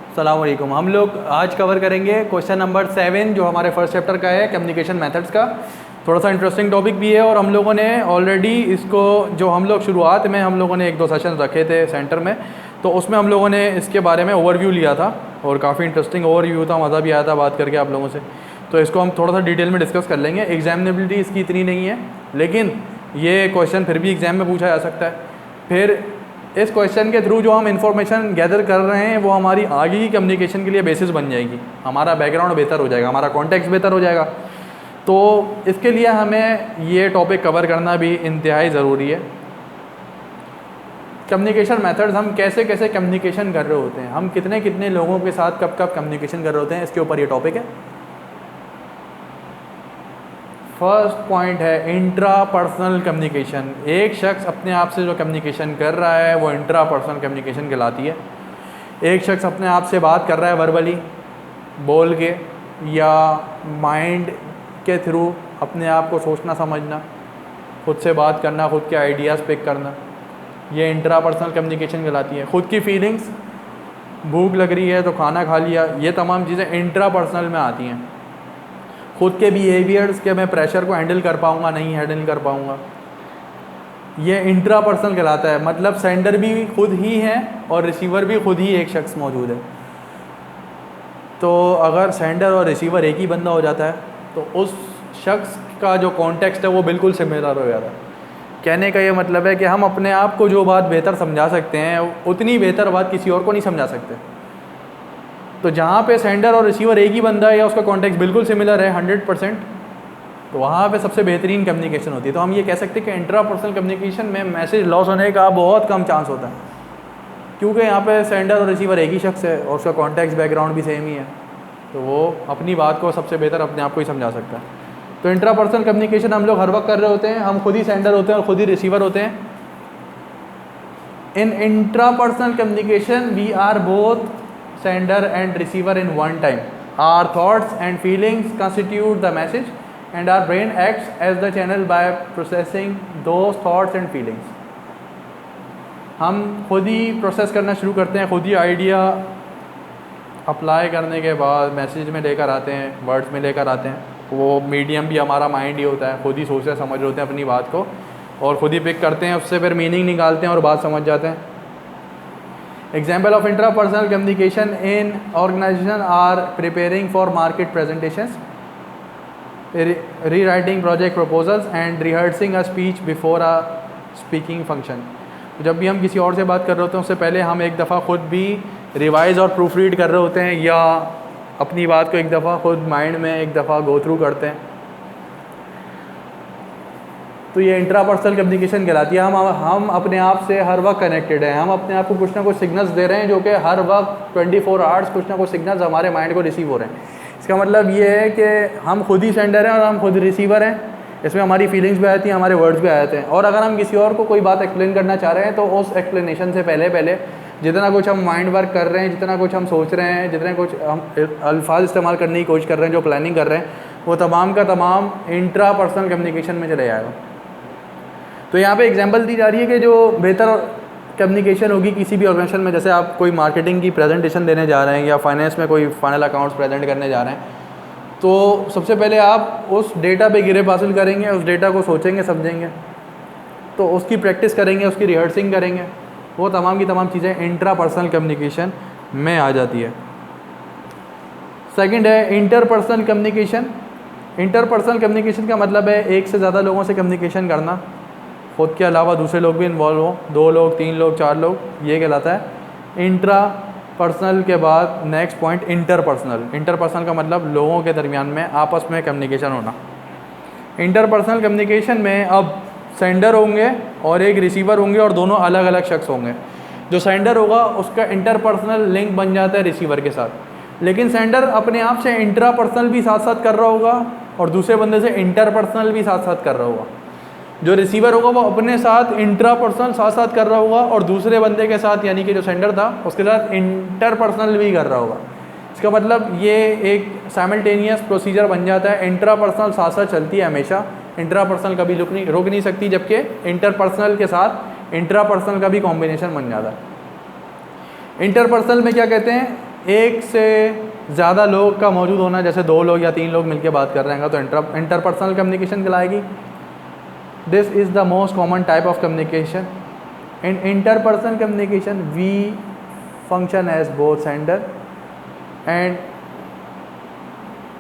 अस्सलाम वालेकुम। हम लोग आज कवर करेंगे क्वेश्चन नंबर 7 जो हमारे फर्स्ट चैप्टर का है, कम्युनिकेशन मेथड्स का। थोड़ा सा इंटरेस्टिंग टॉपिक भी है और हम लोगों ने ऑलरेडी इसको जो हम लोग शुरुआत में हम लोगों ने 1-2 सेशन रखे थे सेंटर में, तो उसमें हम लोगों ने इसके बारे में ओवरव्यू लिया था और काफ़ी इंटरेस्टिंग ओवरव्यू था, मज़ा भी आया था बात करके आप लोगों से। तो इसको हम थोड़ा सा डिटेल में डिस्कस कर लेंगे। एग्जामिनेबिलिटी इसकी इतनी नहीं है, लेकिन ये क्वेश्चन फिर भी एग्ज़ाम में पूछा जा सकता है। फिर इस क्वेश्चन के थ्रू जो हम इंफॉर्मेशन गैदर कर रहे हैं वो हमारी आगे की कम्युनिकेशन के लिए बेसिस बन जाएगी, हमारा बैकग्राउंड बेहतर हो जाएगा, हमारा कॉन्टेक्स्ट बेहतर हो जाएगा। तो इसके लिए हमें ये टॉपिक कवर करना भी इंतहाई ज़रूरी है। कम्युनिकेशन मेथड्स, हम कैसे कैसे कम्युनिकेशन कर रहे होते हैं, हम कितने कितने लोगों के साथ कब कब कम्युनिकेशन कर रहे होते हैं, इसके ऊपर ये टॉपिक है। फर्स्ट पॉइंट है इंट्रा पर्सनल कम्युनिकेशन। एक शख्स अपने आप से जो कम्युनिकेशन कर रहा है वो इंट्रा पर्सनल कम्युनिकेशन कहलाती है। एक शख्स अपने आप से बात कर रहा है वर्बली, बोल के या माइंड के थ्रू अपने आप को सोचना समझना, खुद से बात करना, खुद के आइडियाज़ पिक करना, ये इंट्रा पर्सनल कम्युनिकेशन कहलाती है। खुद की फीलिंग्स, भूख लग रही है तो खाना खा लिया, ये तमाम चीज़ें इंट्रा पर्सनल में आती हैं। खुद के बिहेवियर्स के मैं प्रेशर को हैंडल कर पाऊँगा, नहीं हैंडल कर पाऊँगा, ये इंट्रा पर्सनल कहलाता है। मतलब सेंडर भी खुद ही है और रिसीवर भी खुद ही एक शख्स मौजूद है। तो अगर सेंडर और रिसीवर एक ही बंदा हो जाता है तो उस शख्स का जो कॉन्टेक्स्ट है वो बिल्कुल सिमिलर हो जाता है। कहने का ये मतलब है कि हम अपने आप को जो बात बेहतर समझा सकते हैं उतनी बेहतर बात किसी और को नहीं समझा सकते। तो जहाँ पे सेंडर और रिसीवर एक ही बंदा है या उसका कॉन्टेक्स्ट बिल्कुल सिमिलर है 100%, तो वहाँ पे सबसे बेहतरीन कम्युनिकेशन होती है। तो हम ये कह सकते हैं कि इंट्रा पर्सनल कम्युनिकेशन में मैसेज लॉस होने का बहुत कम चांस होता है, क्योंकि यहाँ पे सेंडर और रिसीवर एक ही शख्स है और उसका कॉन्टेक्स्ट बैकग्राउंड भी सेम ही है, तो वो अपनी बात को सबसे बेहतर अपने आप को ही समझा सकता है। तो इंट्रा पर्सनल कम्युनिकेशन हम लोग हर वक्त कर रहे होते हैं, हम खुद ही सेंडर होते हैं और खुद ही रिसीवर होते हैं। In intrapersonal communication we are both sender and receiver in one time. Our thoughts and feelings constitute the message and our brain acts as the channel by processing those thoughts and feelings. हम खुद ही process करना शुरू करते हैं, खुद ही idea apply करने के बाद मैसेज में लेकर आते हैं, वर्ड्स में लेकर आते हैं। वो मीडियम भी हमारा माइंड ही होता है, खुद ही सोचते समझ होते हैं अपनी बात को और खुद ही पिक करते हैं, उससे फिर मीनिंग निकालते हैं और बात समझ जाते हैं। Example of intrapersonal communication in organization are preparing for market presentations, rewriting project proposals and rehearsing a speech before a speaking function. जब भी हम किसी और से बात कर रहे होते हैं उससे पहले हम एक दफ़ा ख़ुद भी रिवाइज़ और प्रूफ रीड कर रहे होते हैं या अपनी बात को एक दफ़ा खुद माइंड में एक दफ़ा गो थ्रू करते हैं। तो ये इंट्रापर्सनल कम्युनिकेशन कहलाती है। हम अपने आप से हर वक्त कनेक्टेड हैं, हम अपने आप को कुछ ना कुछ सिग्नल्स दे रहे हैं जो कि हर वक्त 24 आवर्स कुछ ना कुछ सिग्नल्स हमारे माइंड को रिसीव हो रहे हैं। इसका मतलब ये है कि हम खुद ही सेंडर हैं और हम खुद रिसीवर हैं। इसमें हमारी फीलिंग्स भी आती हैं, हमारे वर्ड्स भी आ जाते हैं। और अगर हम किसी और को कोई बात एक्सप्लेन करना चाह रहे हैं तो उस एक्सप्लेनेशन से पहले जितना कुछ हम माइंड वर्क कर रहे हैं, जितना कुछ हम सोच रहे हैं, जितने कुछ हम अल्फाज इस्तेमाल करने की कोशिश कर रहे हैं, जो प्लानिंग कर रहे हैं, वो तमाम का तमाम इंट्रापर्सनल कम्युनिकेशन में चले जाएगा। तो यहाँ पे एग्जांपल दी जा रही है कि जो बेहतर कम्युनिकेशन होगी किसी भी ऑर्गेनाइजेशन में, जैसे आप कोई मार्केटिंग की प्रेजेंटेशन देने जा रहे हैं या फाइनेंस में कोई फाइनल अकाउंट्स प्रेजेंट करने जा रहे हैं, तो सबसे पहले आप उस डेटा पे गिरफ्त हासिल करेंगे, उस डेटा को सोचेंगे समझेंगे, तो उसकी प्रैक्टिस करेंगे, उसकी रिहर्सिंग करेंगे। वो तमाम की तमाम चीज़ें इंट्रापर्सनल कम्युनिकेशन में आ जाती है। सेकंड है इंटरपर्सनल कम्युनिकेशन। इंटरपर्सनल कम्युनिकेशन का मतलब है एक से ज़्यादा लोगों से कम्युनिकेशन करना, खुद के अलावा दूसरे लोग भी इन्वॉल्व हो, 2 लोग 3 लोग 4 लोग, ये कहलाता है इंट्रा पर्सनल। के बाद नेक्स्ट पॉइंट इंटरपर्सनल। इंटरपर्सनल का मतलब लोगों के दरमियान में आपस में कम्युनिकेशन होना। इंटरपर्सनल कम्युनिकेशन में अब सेंडर होंगे और एक रिसीवर होंगे और दोनों अलग अलग शख्स होंगे। जो सेंडर होगा उसका इंटरपर्सनल लिंक बन जाता है रिसीवर के साथ, लेकिन सेंडर अपने आप से इंट्रापर्सनल भी साथ साथ कर रहा होगा और दूसरे बंदे से इंटरपर्सनल भी साथ साथ कर रहा होगा। जो रिसीवर होगा वो अपने साथ इंट्रापर्सनल साथ साथ कर रहा होगा और दूसरे बंदे के साथ यानी कि जो सेंडर था उसके साथ इंटरपर्सनल भी कर रहा होगा। इसका मतलब ये एक साइमल्टेनियस प्रोसीजर बन जाता है। इंट्रापर्सनल साथ साथ चलती है हमेशा, इंट्रापर्सनल कभी रुक नहीं सकती, जबकि इंटरपर्सनल के साथ इंट्रापर्सनल का भी कॉम्बिनेशन बन जाता है। इंटरपर्सनल में क्या कहते हैं, एक से ज़्यादा लोग का मौजूद होना, जैसे 2 लोग या 3 लोग मिलकर बात कर रहे हैं, तो इंटरपर्सनल कम्युनिकेशन कहलाएगी। This is the most common type of communication. In interpersonal communication we function as both sender and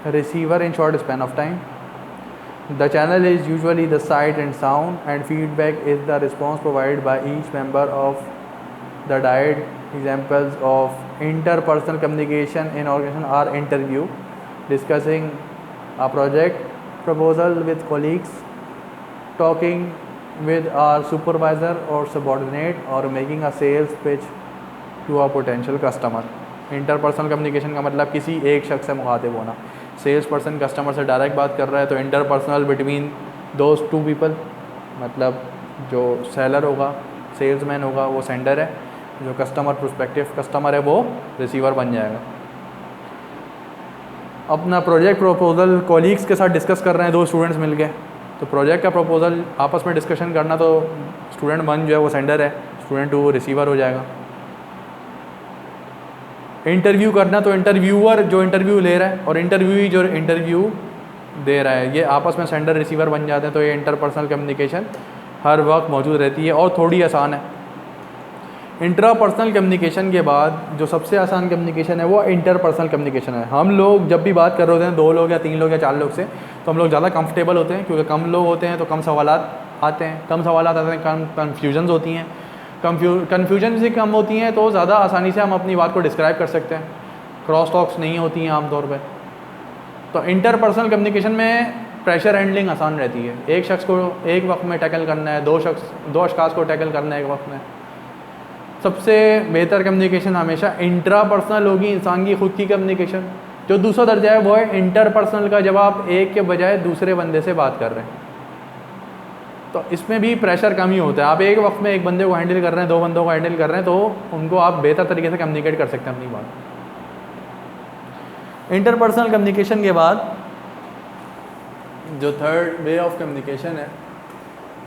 receiver in short span of time. The channel is usually the sight and sound, and feedback is the response provided by each member of the dyad. Examples of interpersonal communication in organization are interview, discussing a project proposal with colleagues, talking with our supervisor or subordinate, or making a sales pitch to a potential customer. Interpersonal communication का मतलब किसी एक शख्स से मुखातिब होना। Sales person customer से direct बात कर रहा है तो इंटरपर्सनल बिटवीन दोज 2 पीपल, मतलब जो सेलर होगा, सेल्समैन होगा, वो सेंडर है, जो कस्टमर प्रोस्पेक्टिव कस्टमर है वो रिसीवर बन जाएगा। अपना प्रोजेक्ट प्रपोजल कॉलीग्स के साथ डिस्कस कर रहे हैं 2 स्टूडेंट्स मिलके, तो प्रोजेक्ट का प्रपोजल आपस में डिस्कशन करना, तो स्टूडेंट 1 जो है वो सेंडर है, स्टूडेंट 2 रिसीवर हो जाएगा। इंटरव्यू करना तो इंटरव्यूअर जो इंटरव्यू ले रहा है और इंटरव्यूई जो इंटरव्यू दे रहा है, ये आपस में सेंडर रिसीवर बन जाते हैं। तो ये इंटरपर्सनल कम्युनिकेशन हर वक्त मौजूद रहती है और थोड़ी आसान है। इंट्रापर्सनल कम्युनिकेशन के बाद जो सबसे आसान कम्युनिकेशन है वो इंटरपर्सनल कम्युनिकेशन है। हम लोग जब भी बात कर रहे होते हैं 2 लोग या 3 लोग या 4 लोग से, तो हम लोग ज़्यादा कंफर्टेबल होते हैं, क्योंकि कम लोग होते हैं तो कम सवालात आते हैं, कम कन्फ्यूजन्स होती हैं, कन्फ्यूजन से कम होती हैं, तो ज़्यादा आसानी से हम अपनी बात को डिस्क्राइब कर सकते हैं, क्रॉस टॉक्स नहीं होती हैं आमतौर पे। तो इंटरपर्सनल कम्युनिकेशन में प्रेशर हैंडलिंग आसान रहती है। एक शख्स को एक वक्त में टैकल करना है, 2 अशखास को टैकल करना है एक वक्त में। सबसे बेहतर कम्युनिकेशन हमेशा इंट्रापर्सनल होगी, इंसान की खुद की कम्युनिकेशन। जो दूसरा दर्जा है वो है इंटरपर्सनल का, जब आप एक के बजाय दूसरे बंदे से बात कर रहे हैं, तो इसमें भी प्रेशर कम ही होता है। आप एक वक्त में एक बंदे को हैंडल कर रहे हैं, 2 बंदों को हैंडल कर रहे हैं, तो उनको आप बेहतर तरीके से कम्युनिकेट कर सकते हैं अपनी बात। इंटरपर्सनल कम्युनिकेशन के बाद जो थर्ड वे ऑफ कम्युनिकेशन है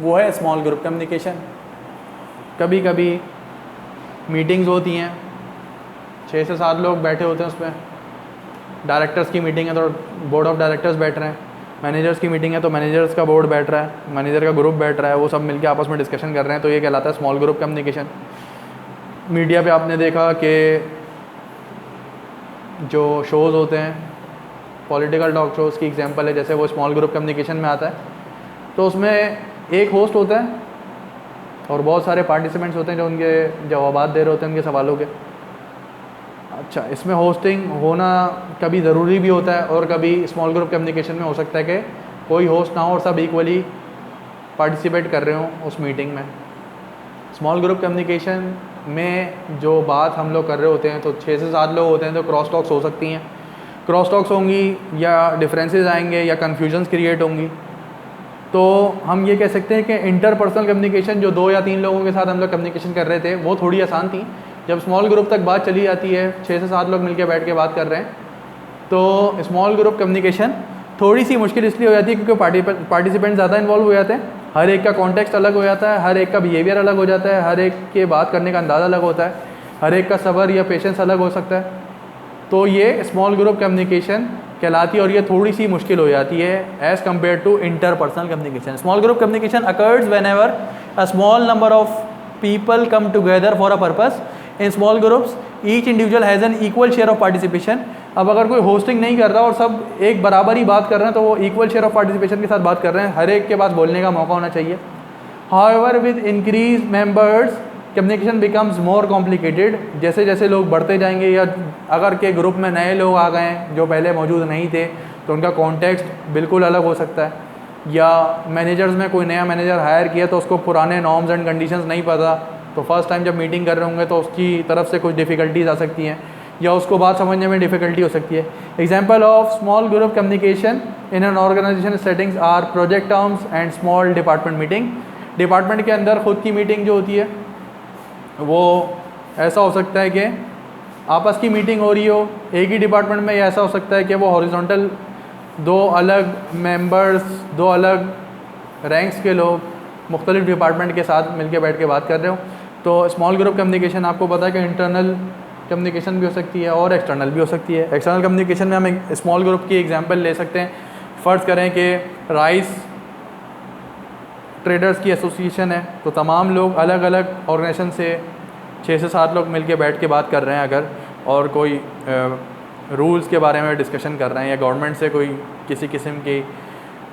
वो है स्मॉल ग्रुप कम्युनिकेशन। कभी कभी मीटिंग्स होती हैं, 6 से 7 लोग बैठे होते हैं, उसमें डायरेक्टर्स की मीटिंग है तो बोर्ड ऑफ डायरेक्टर्स बैठ रहे हैं, मैनेजर्स की मीटिंग है तो मैनेजर्स का बोर्ड बैठ रहा है, मैनेजर का ग्रुप बैठ रहा है, वो सब मिलके आपस में डिस्कशन कर रहे हैं, तो ये कहलाता है स्मॉल ग्रुप कम्युनिकेशन। मीडिया पे आपने देखा कि जो शोज़ होते हैं, पॉलिटिकल टॉक शोज़ की एग्जांपल है, जैसे वो स्मॉल ग्रुप कम्युनिकेशन में आता है। तो उसमें एक होस्ट होता है और बहुत सारे पार्टिसिपेंट्स होते हैं जो उनके जवाबात दे रहे होते हैं उनके सवालों के। अच्छा, इसमें होस्टिंग होना कभी ज़रूरी भी होता है और कभी स्मॉल ग्रुप कम्युनिकेशन में हो सकता है कि कोई होस्ट ना हो और सब इक्वली पार्टिसिपेट कर रहे हों उस मीटिंग में। स्मॉल ग्रुप कम्युनिकेशन में जो बात हम लोग कर रहे होते हैं, तो 6 से 7 लोग होते हैं, तो क्रॉस टॉक्स हो सकती हैं, क्रॉस टॉक्स होंगी या डिफरेंसेस आएंगे या कन्फ्यूजन्स क्रिएट होंगी। तो हम ये कह सकते हैं कि इंटरपर्सनल कम्युनिकेशन जो 2 या 3 लोगों के साथ हम लोग कम्युनिकेशन कर रहे थे वो थोड़ी आसान थी। जब स्मॉल ग्रुप तक बात चली जाती है, 6 से 7 लोग मिलकर बैठ के बात कर रहे हैं, तो स्मॉल ग्रुप कम्युनिकेशन थोड़ी सी मुश्किल इसलिए हो जाती है क्योंकि पार्टिसिपेंट ज़्यादा इन्वॉल्व हो जाते हैं, हर एक का कॉन्टेक्स्ट अलग हो जाता है, हर एक का बिहेवियर अलग हो जाता है, हर एक के बात करने का अंदाज़ा अलग होता है, हर एक का सब्र या पेशेंस अलग हो सकता है। तो ये स्मॉल ग्रुप कम्युनिकेशन कहलाती है और ये थोड़ी सी मुश्किल हो जाती है as compare to interpersonal communication. Small group communication occurs whenever a small number of people come together for a purpose. In small groups, each individual has an equal share of participation. अब अगर कोई hosting नहीं कर रहा और सब एक बराबर ही बात कर रहे हैं, तो वो इक्वल शेयर ऑफ पार्टिसिपेशन के साथ बात कर रहे हैं, हर एक के पास बोलने का मौका होना चाहिए। However, with increased members, communication becomes more complicated. जैसे जैसे लोग बढ़ते जाएंगे या अगर के ग्रुप में नए लोग आ गए हैं जो पहले मौजूद नहीं थे, तो उनका कॉन्टेक्स्ट बिल्कुल अलग हो सकता है, या मैनेजर्स में कोई नया मैनेजर हायर किया तो उसको पुराने नॉर्म्स एंड कंडीशंस नहीं पता, तो फर्स्ट टाइम जब मीटिंग कर रहे होंगे तो उसकी तरफ से कुछ डिफ़िकल्टीज आ सकती हैं या उसको बात समझने में डिफ़िकल्टी हो सकती है। Example of small group communication in an organization settings are project terms and small department meeting. Department के अंदर खुद की मीटिंग जो होती है वो ऐसा हो सकता है कि आपस की मीटिंग हो रही हो एक ही डिपार्टमेंट में, या ऐसा हो सकता है कि वो हॉरिजॉन्टल 2 अलग मेंबर्स, 2 अलग रैंक्स के लोग मुख्तलिफ डिपार्टमेंट के साथ मिलके बैठ के बात कर रहे हो। तो स्मॉल ग्रुप कम्युनिकेशन आपको पता है कि इंटरनल कम्युनिकेशन भी हो सकती है और एक्सटर्नल भी हो सकती है। एक्सटर्नल कम्युनिकेशन में हम एक स्मॉल ग्रुप की एग्जांपल ले सकते हैं। फ़र्ज़ करें कि राइस ट्रेडर्स की एसोसिएशन है, तो तमाम लोग अलग अलग ऑर्गेनाइजेशन से 6 से 7 लोग मिल के बैठ के बात कर रहे हैं अगर, और कोई रूल्स के बारे में डिस्कशन कर रहे हैं या गवर्नमेंट से कोई किसी किस्म की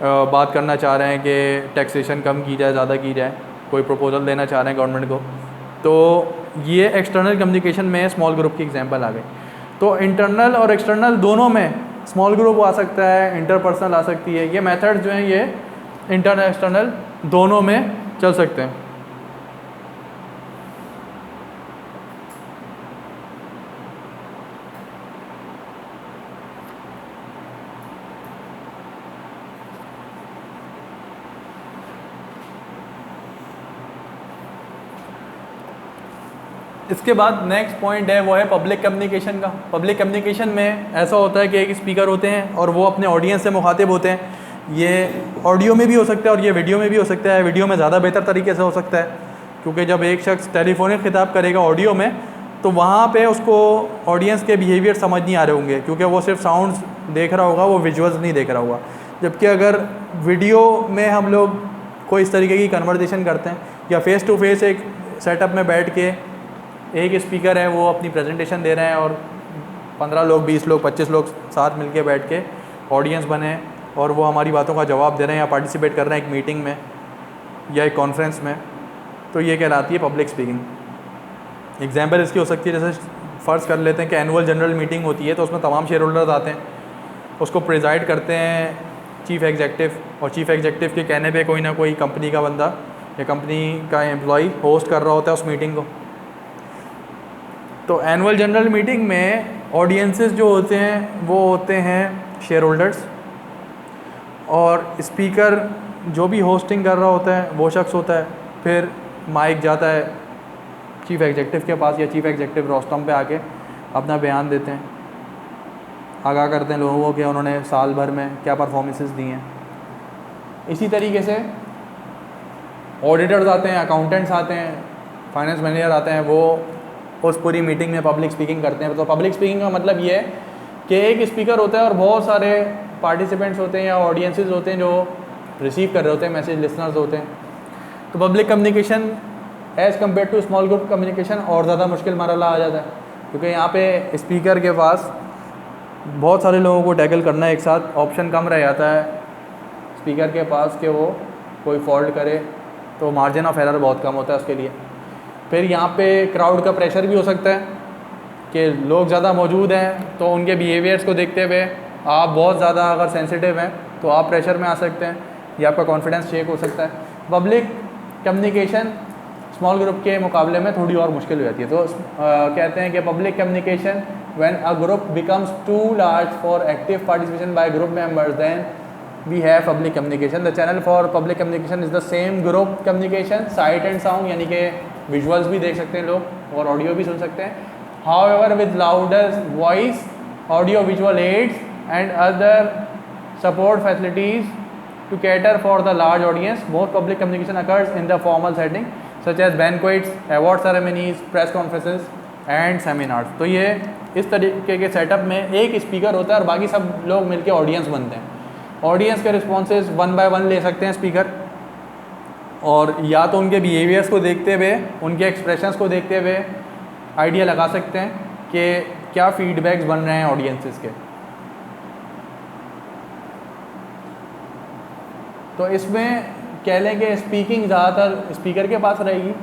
बात करना चाह रहे हैं कि टैक्सेशन कम की जाए, ज़्यादा की जाए, कोई प्रपोजल देना चाह रहे हैं गवर्नमेंट को, तो ये एक्सटर्नल कम्युनिकेशन में स्मॉल ग्रुप की एग्जांपल आ गई। तो इंटरनल और एक्सटर्नल दोनों में स्मॉल ग्रुप आ सकता है, इंटरपर्सनल आ सकती है। ये मेथड जो हैं ये इंटरनल एक्सटर्नल दोनों में चल सकते हैं। इसके बाद नेक्स्ट पॉइंट है वो है पब्लिक कम्युनिकेशन का। पब्लिक कम्युनिकेशन में ऐसा होता है कि एक स्पीकर होते हैं और वो अपने ऑडियंस से मुखातिब होते हैं। ये ऑडियो में भी हो सकता है और ये वीडियो में भी हो सकता है। वीडियो में ज़्यादा बेहतर तरीके से हो सकता है, क्योंकि जब एक शख्स टेलीफोनिक खिताब करेगा ऑडियो में, तो वहाँ पे उसको ऑडियंस के बिहेवियर समझ नहीं आ रहे होंगे, क्योंकि वो सिर्फ साउंड्स देख रहा होगा, वो विजुअल्स नहीं देख रहा होगा। जबकि अगर वीडियो में हम लोग कोई इस तरीके की कन्वर्सेशन करते हैं या फ़ेस टू फेस एक सेटअप में बैठ के एक स्पीकर है वो अपनी प्रेजेंटेशन दे रहे हैं और 15 लोग, 20 लोग, 25 लोग साथ मिलके बैठ के ऑडियंस बने और वो हमारी बातों का जवाब दे रहे हैं या पार्टिसिपेट कर रहे हैं एक मीटिंग में या एक कॉन्फ्रेंस में, तो ये कहलाती है पब्लिक स्पीकिंग। एग्जाम्पल इसकी हो सकती है, जैसे फ़र्ज़ कर लेते हैं कि एनुअल जनरल मीटिंग होती है, तो उसमें तमाम शेयर होल्डर्स आते हैं, उसको प्रिजाइड करते हैं चीफ़ एग्जेक्टिव, और चीफ़ एग्जेक्टिव के कहने पे कोई ना कोई कंपनी का बंदा या कंपनी का एम्प्लॉई होस्ट कर रहा होता है उस मीटिंग को। तो एनुअल जनरल मीटिंग में ऑडियंसेस जो होते हैं वो होते हैं शेयर होल्डर्स, और स्पीकर जो भी होस्टिंग कर रहा होता है वो शख्स होता है। फिर माइक जाता है चीफ़ एग्जेक्टिव के पास, या चीफ़ एग्जेक्टिव रोस्टम पे आके अपना बयान देते हैं, आगाह करते हैं लोगों को कि उन्होंने साल भर में क्या परफॉर्मेंसेस दी हैं। इसी तरीके से ऑडिटर्स आते हैं, अकाउंटेंट्स आते हैं, फाइनेंस मैनेजर आते हैं, वो उस पूरी मीटिंग में पब्लिक स्पीकिंग करते हैं। तो पब्लिक स्पीकिंग का मतलब ये है कि एक स्पीकर होता है और बहुत सारे पार्टिसिपेंट्स होते हैं या ऑडियंसेस होते हैं जो रिसीव कर रहे होते हैं मैसेज, लिसनर्स होते हैं। तो public communication as compare to small group communication और ज़्यादा मुश्किल मरहला आ जाता है, क्योंकि यहाँ पे स्पीकर के पास बहुत सारे लोगों को टैकल करना एक साथ, ऑप्शन कम रह जाता है स्पीकर के पास कि वो कोई फॉल्ट करे, तो मार्जिन ऑफ एरर बहुत कम होता है उसके लिए। फिर यहाँ पे क्राउड का प्रेशर भी हो सकता है कि लोग ज़्यादा मौजूद हैं, तो उनके बिहेवियर्स को देखते हुए आप बहुत ज़्यादा अगर सेंसिटिव हैं तो आप प्रेशर में आ सकते हैं या आपका कॉन्फिडेंस शेक हो सकता है। पब्लिक कम्युनिकेशन स्मॉल ग्रुप के मुकाबले में थोड़ी और मुश्किल हो जाती है। तो कहते हैं कि public communication when a group becomes too large for active participation by group members then we have public communication. The channel for public communication is the same group communication, sight and sound, यानी कि visuals भी देख सकते हैं लोग और audio भी सुन सकते हैं। However with louder voice, audio visual aids and other support facilities to cater for the large audience. More public communication occurs in the formal setting such as banquets, award ceremonies, press conferences and seminars. तो ये इस तरीके के setup में एक speaker होता है और बाकी सब लोग मिलके ऑडियंस बनते हैं। ऑडियंस के रिस्पॉन्सेज 1 बाय 1 ले सकते हैं स्पीकर, और या तो उनके बिहेवियर्स को देखते हुए, उनके एक्सप्रेशंस को देखते हुए आइडिया लगा सकते हैं कि क्या फीडबैक्स बन रहे हैं ऑडियंसेस के। तो इसमें कह लें कि स्पीकिंग ज़्यादातर स्पीकर के पास रहेगी,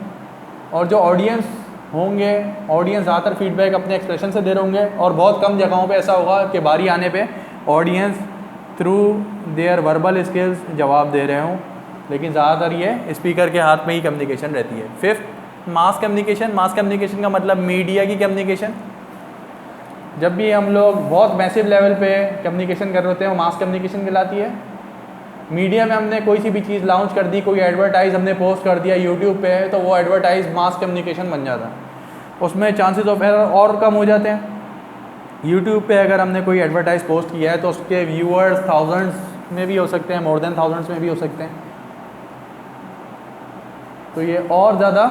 और जो ऑडियंस होंगे, ऑडियंस ज़्यादातर फीडबैक अपने एक्सप्रेशन से दे रहे होंगे, और बहुत कम जगहों पे ऐसा होगा कि बारी आने पे audience through their verbal skills जवाब दे रहे हों, लेकिन ज़्यादातर ये स्पीकर के हाथ में ही कम्युनिकेशन रहती है। Fifth, mass communication. Mass communication का मतलब मीडिया की कम्युनिकेशन। जब भी हम लोग बहुत मैसिव लेवल पे कम्युनिकेशन कर रहे होते हैं वो मास कम्युनिकेशन कहलाती है। मीडिया में हमने कोई सी भी चीज़ लॉन्च कर दी, कोई एडवर्टाइज हमने पोस्ट कर दिया यूट्यूब पे, तो वो एडवर्टाइज मास कम्युनिकेशन बन जाता है। उसमें चांसेस ऑफ एरर और कम हो जाते हैं। यूट्यूब पे अगर हमने कोई एडवर्टाइज पोस्ट किया है तो उसके व्यूअर्स थाउजेंड्स में भी हो सकते हैं, मोर देन थाउजेंड्स में भी हो सकते हैं, तो ये और ज़्यादा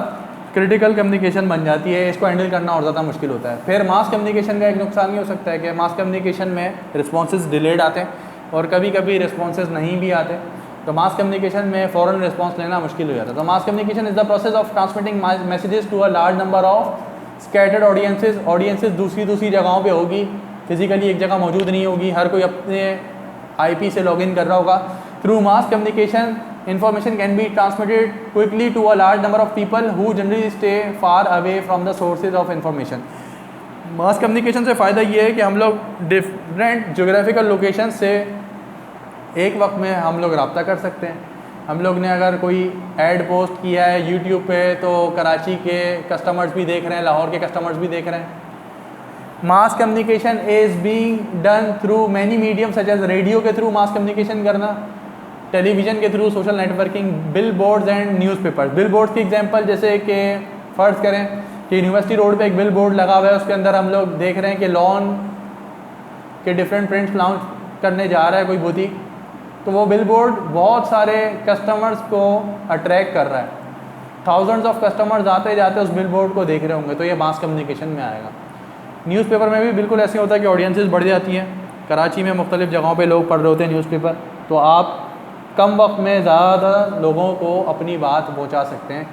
क्रिटिकल कम्युनिकेशन बन जाती है, इसको हैंडल करना और ज़्यादा मुश्किल होता है। फिर मास कम्युनिकेशन का एक नुकसान ये हो सकता है कि मास कम्युनिकेशन में रिस्पॉन्सेज डिलेड आते हैं और कभी कभी रिस्पॉन्सेज नहीं भी आते, तो मास कम्युनिकेशन में फ़ौरन रिस्पॉन्स लेना मुश्किल हो जाता है। तो mass communication is the process of transmitting messages to a large number of scattered audiences दूसरी जगहों पे होगी, फिजिकली एक जगह मौजूद नहीं होगी, हर कोई अपने IP से लॉगिन कर रहा होगा। Through mass communication information can be transmitted quickly to a large number of people who generally stay far away from the sources of information। Mass communication से फ़ायदा ये है कि हम लोग डिफरेंट जोग्राफिकल लोकेशन से एक वक्त में हम लोग रब्ता कर सकते हैं। हम लोग ने अगर कोई ऐड पोस्ट किया है यूट्यूब पे तो कराची के कस्टमर्स भी देख रहे हैं, लाहौर के कस्टमर्स भी देख रहे हैं। Mass communication is being done through many medium such as radio के थ्रू मास कम्युनिकेशन करना, टेलीविज़न के through, social networking, billboards and newspapers. Billboards की एग्जांपल जैसे कि फ़र्ज़ करें कि यूनिवर्सिटी रोड पे एक बिल बोर्ड लगा हुआ है, उसके अंदर हम लोग देख रहे हैं कि लॉन के डिफरेंट प्रिंट्स लॉन्च करने जा रहा है कोई बुटीक, तो वो बिल बोर्ड बहुत सारे कस्टमर्स को अट्रैक्ट कर रहा है, थाउजेंड्स ऑफ कस्टमर्स आते जाते उस बिल बोर्ड को देख रहे होंगे, तो ये मास कम्युनिकेशन में आएगा। न्यूज़पेपर में भी बिल्कुल ऐसे होता है कि ऑडियंसेस बढ़ जाती हैं। कराची में मुख्तलिफ़ जगहों पे लोग पढ़ रहे होते हैं न्यूज़पेपर, तो आप कम वक्त में ज़्यादा लोगों को अपनी बात पहुंचा सकते हैं।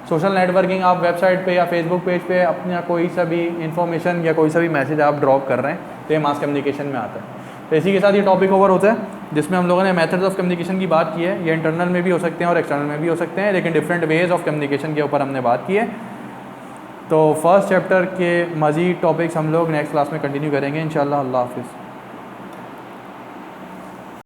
सोशल नेटवर्किंग, आप वेबसाइट पे या फेसबुक पेज पे अपना कोई सा भी इंफॉर्मेशन या कोई सा भी मैसेज आप ड्रॉप कर रहे हैं तो ये मास कम्युनिकेशन में आता है। तो इसी के साथ ये टॉपिक ओवर होता है जिसमें हम लोगों ने मेथड्स ऑफ कम्युनिकेशन की बात की है। ये इंटरनल में भी हो सकते हैं और एक्सटर्नल में भी हो सकते हैं, लेकिन डिफरेंट वेज ऑफ कम्युनिकेशन के ऊपर हमने बात की है। तो फर्स्ट चैप्टर के मज़ीद टॉपिक्स हम लोग नेक्स्ट क्लास में कंटिन्यू करेंगे इंशाल्लाह। अल्लाह हाफ़िज़।